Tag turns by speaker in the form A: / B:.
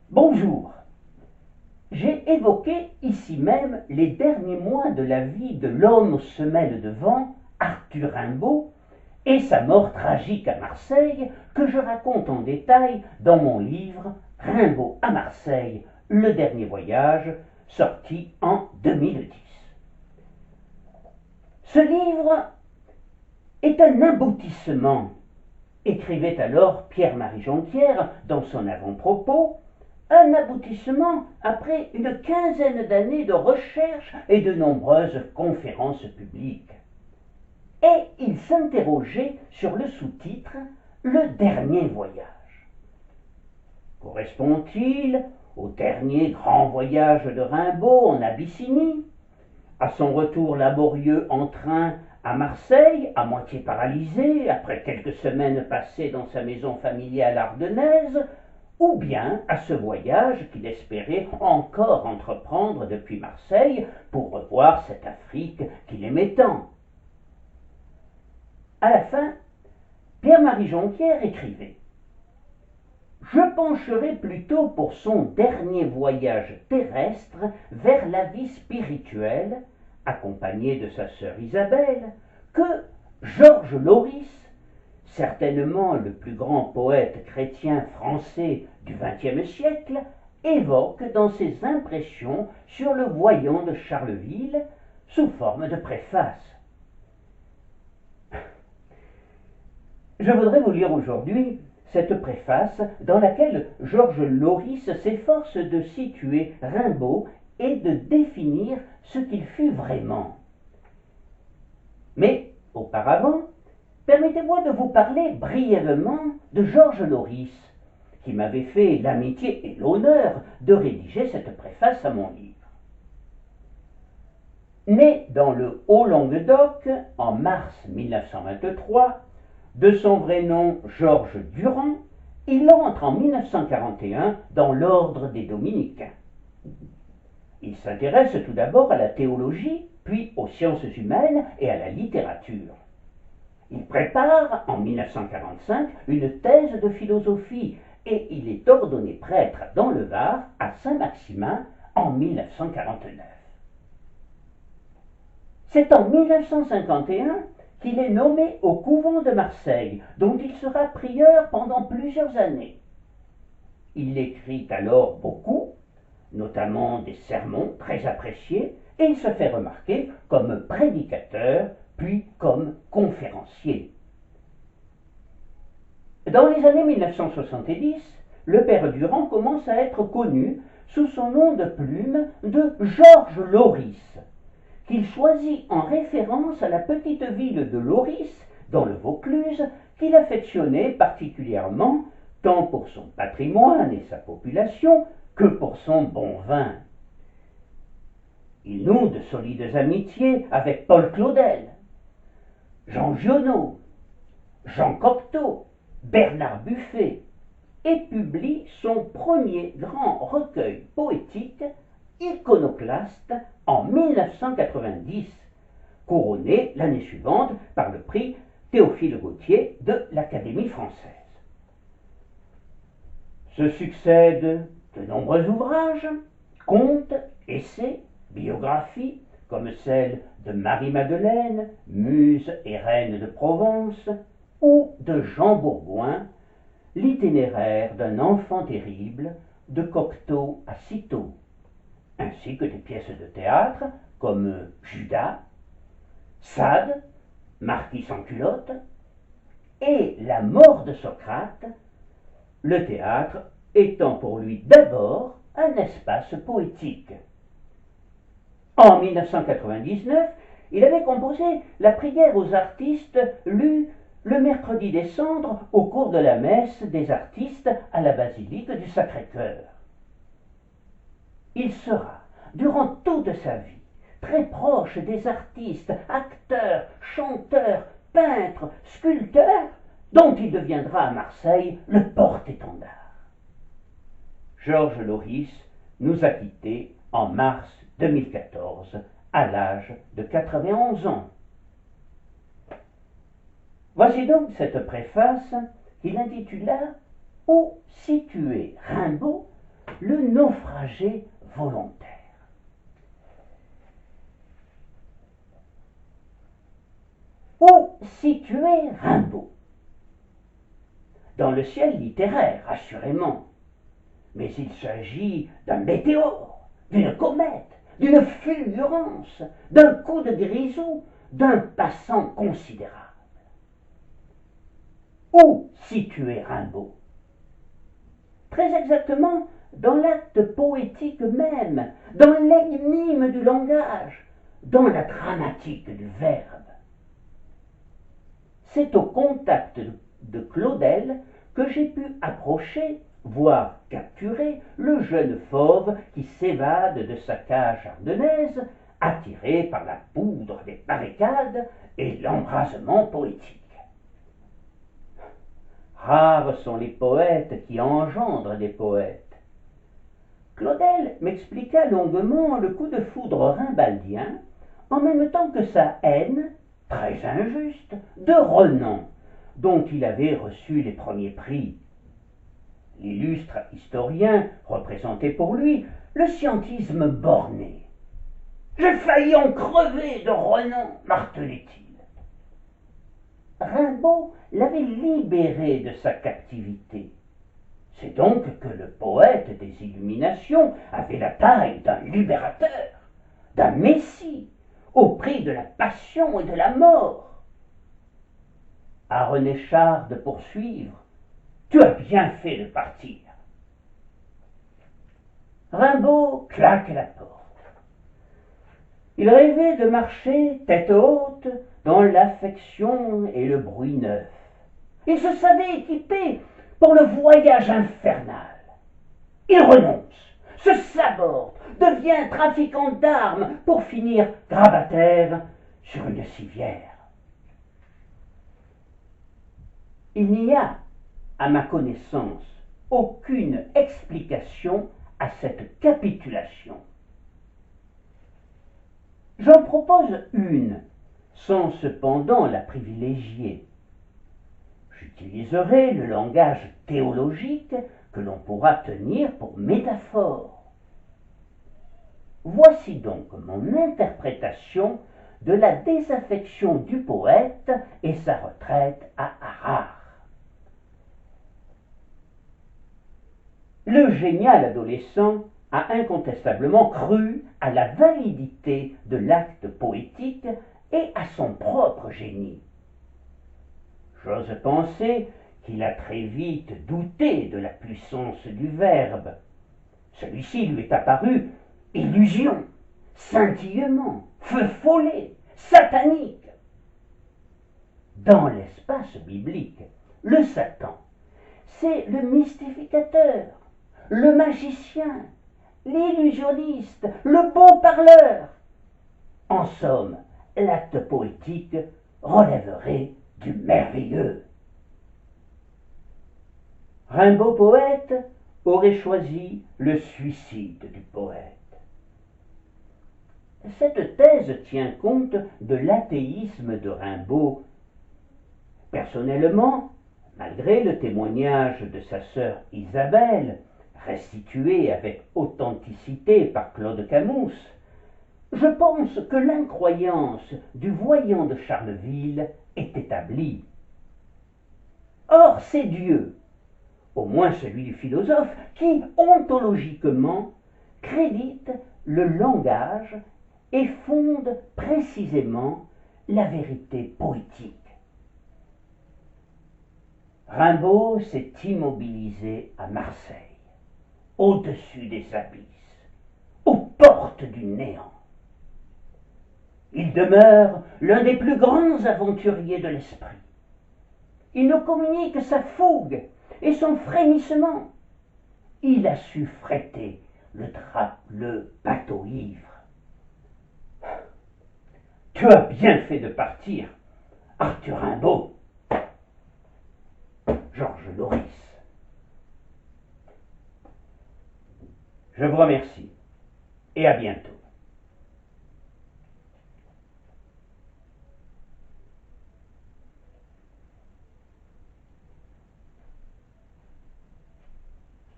A: Bonjour. J'ai évoqué ici même les derniers mois de la vie de l'homme aux semelles de vent, Arthur Rimbaud, et sa mort tragique à Marseille, que je raconte en détail dans mon livre Rimbaud à Marseille, le dernier voyage, sorti en 2010. Ce livre est un aboutissement, écrivait alors Pierre-Marie Jonquière dans son avant-propos, un aboutissement après une quinzaine d'années de recherche et de nombreuses conférences publiques. Et il s'interrogeait sur le sous-titre « Le dernier voyage ». Correspond-il au dernier grand voyage de Rimbaud en Abyssinie, à son retour laborieux en train à Marseille, à moitié paralysé, après quelques semaines passées dans sa maison familiale ardennaise, ou bien à ce voyage qu'il espérait encore entreprendre depuis Marseille pour revoir cette Afrique qu'il aimait tant. À la fin, Pierre-Marie Jonquière écrivait « Je pencherai plutôt pour son dernier voyage terrestre vers la vie spirituelle, accompagné de sa sœur Isabelle, que Georges Loris, certainement le plus grand poète chrétien français du XXe siècle, évoque dans ses impressions sur le voyant de Charleville sous forme de préface. Je voudrais vous lire aujourd'hui cette préface dans laquelle Georges Loris s'efforce de situer Rimbaud et de définir ce qu'il fut vraiment. Mais auparavant, permettez-moi de vous parler brièvement de Georges Loris, qui m'avait fait l'amitié et l'honneur de rédiger cette préface à mon livre. Né dans le Haut-Languedoc en mars 1923, de son vrai nom Georges Durand, il entre en 1941 dans l'ordre des Dominicains. Il s'intéresse tout d'abord à la théologie, puis aux sciences humaines et à la littérature. Il prépare en 1945 une thèse de philosophie et il est ordonné prêtre dans le Var à Saint-Maximin en 1949. C'est en 1951 qu'il est nommé au couvent de Marseille, dont il sera prieur pendant plusieurs années. Il écrit alors beaucoup, notamment des sermons très appréciés, et il se fait remarquer comme prédicateur, puis comme conférencier. Dans les années 1970, le père Durand commence à être connu sous son nom de plume de Georges Loris, qu'il choisit en référence à la petite ville de Loris, dans le Vaucluse, qu'il affectionnait particulièrement, tant pour son patrimoine et sa population, que pour son bon vin. Il noue de solides amitiés avec Paul Claudel, Jean Giono, Jean Cocteau, Bernard Buffet, et publie son premier grand recueil poétique, Iconoclaste, en 1990, couronné l'année suivante par le prix Théophile Gautier de l'Académie française. Se succèdent de nombreux ouvrages, contes, essais, biographies, comme celle de Marie-Madeleine, muse et reine de Provence, ou de Jean Bourgoin, l'itinéraire d'un enfant terrible, de Cocteau à Cîteaux, ainsi que des pièces de théâtre comme Judas, Sade, Marquis sans culotte, et La mort de Socrate, le théâtre étant pour lui d'abord un espace poétique. En 1999, il avait composé la prière aux artistes lue le mercredi des Cendres au cours de la messe des artistes à la basilique du Sacré-Cœur. Il sera, durant toute sa vie, très proche des artistes, acteurs, chanteurs, peintres, sculpteurs, dont il deviendra à Marseille le porte-étendard. Georges Loris nous a quittés en mars 2014 à l'âge de 91 ans. Voici donc cette préface qu'il intitula « Où situer Rimbaud, naufragé volontaire. Où situer Rimbaud? Dans le ciel littéraire, assurément. Mais il s'agit d'un météore, d'une comète, d'une fulgurance, d'un coup de grisou, d'un passant considérable. Où situer Rimbaud? Très exactement dans l'acte poétique même, dans l'énigme du langage, dans la dramatique du verbe. C'est au contact de Claudel que j'ai pu approcher, voire capturer, le jeune fauve qui s'évade de sa cage ardennaise, attiré par la poudre des barricades et l'embrasement poétique. Rares sont les poètes qui engendrent des poètes. Claudel m'expliqua longuement le coup de foudre rimbaldien, en même temps que sa haine, très injuste, de Renan, dont il avait reçu les premiers prix. L'illustre historien représentait pour lui le scientisme borné. « J'ai failli en crever de Renan », martelait-il. Rimbaud l'avait libéré de sa captivité. C'est donc que le poète des Illuminations avait la taille d'un libérateur, d'un messie, au prix de la passion et de la mort. À René Char de poursuivre, « Tu as bien fait de partir ». Rimbaud claque la porte. Il rêvait de marcher tête haute dans l'affection et le bruit neuf. Il se savait équipé pour le voyage infernal. Il renonce, se saborde, devient trafiquant d'armes pour finir grabataire sur une civière. Il n'y a, à ma connaissance, aucune explication à cette capitulation. J'en propose une, sans cependant la privilégier. J'utiliserai le langage théologique que l'on pourra tenir pour métaphore. Voici donc mon interprétation de la désaffection du poète et sa retraite à Harare. Le génial adolescent a incontestablement cru à la validité de l'acte poétique et à son propre génie. J'ose penser qu'il a très vite douté de la puissance du verbe. Celui-ci lui est apparu illusion, scintillement, feu follet, satanique. Dans l'espace biblique, le Satan, c'est le mystificateur, le magicien, l'illusionniste, le beau parleur. En somme, l'acte poétique relèverait du merveilleux. Rimbaud poète aurait choisi le suicide du poète. Cette thèse tient compte de l'athéisme de Rimbaud. Personnellement, malgré le témoignage de sa sœur Isabelle, restitué avec authenticité par Claude Camus, je pense que l'incroyance du voyant de Charleville est établie. Or, c'est Dieu, au moins celui du philosophe, qui, ontologiquement, crédite le langage et fonde précisément la vérité poétique. Rimbaud s'est immobilisé à Marseille, au-dessus des abysses, aux portes du néant. Il demeure l'un des plus grands aventuriers de l'esprit. Il nous communique sa fougue et son frémissement. Il a su fretter le bateau ivre. Tu as bien fait de partir, Arthur Rimbaud. Georges Loris. Je vous remercie et à bientôt.